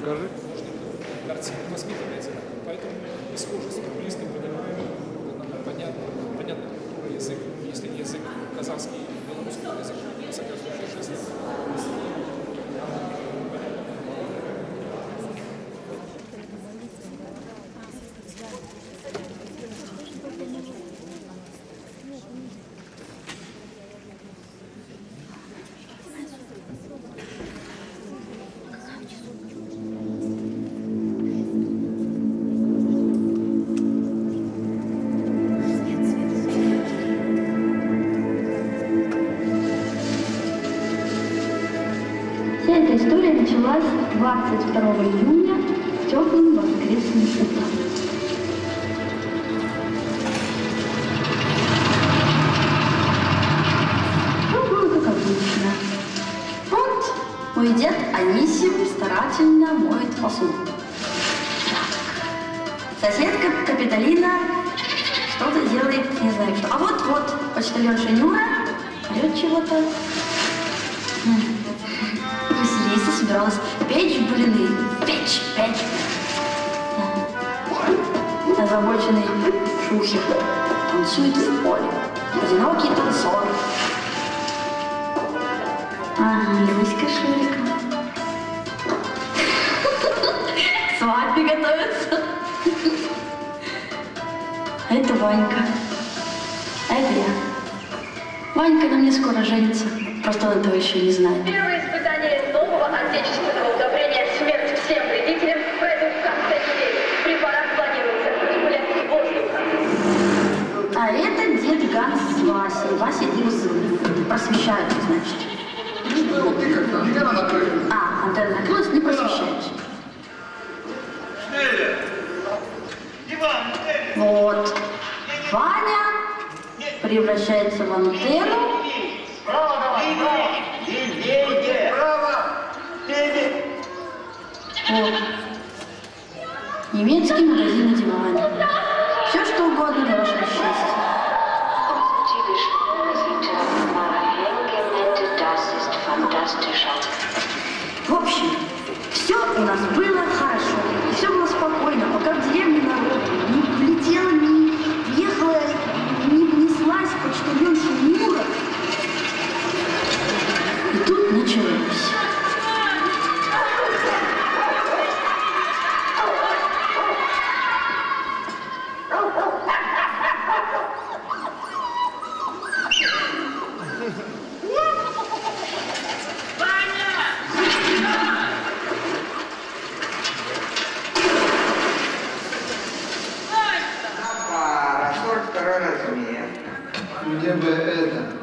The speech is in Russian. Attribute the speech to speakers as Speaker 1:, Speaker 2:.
Speaker 1: Покажи.
Speaker 2: Картина воспитывается. Поэтому мы схожесть близко понимаем, понятна культура, язык. Если язык казахский, белорусский язык, соответствующий жесты.
Speaker 3: Вся эта история началась 22 июня с теплым воскресным утром. Все было как обычно. Вот мой дед Анисим старательно моет посуду. Соседка Капитолина что-то делает, не знаю что. А вот почтальонша Нюра орет чего-то. Василиса собиралась печь блины. Печь. Озабоченный Шухер танцует в поле. Одинокий танцор. Люська Шурика. К свадьбе готовится. А это Ванька. А это я. Ванька на мне скоро женится. Просто он этого еще не знает.
Speaker 4: Первое испытание нового отечественного удобрения «Смерть всем вредителям» пройдут в конце недели. Препарат планируется манипуляции воздуха.
Speaker 3: А это дед Ганс с Васей. Вася и Димас просвещаются, значит.
Speaker 1: Ты как-то, антенна накрыта.
Speaker 3: Антенна накрылась, не просвещаются. Вот. Ваня превращается в антенну. Вот. Немецкий магазин одевания. Все, что угодно для вашего счастья. В общем, все у нас было хорошо. И все было спокойно, пока в деревне народ не влетела, не въехала, не внеслась почтальонша Нюра. И тут началось.
Speaker 5: Где бы это?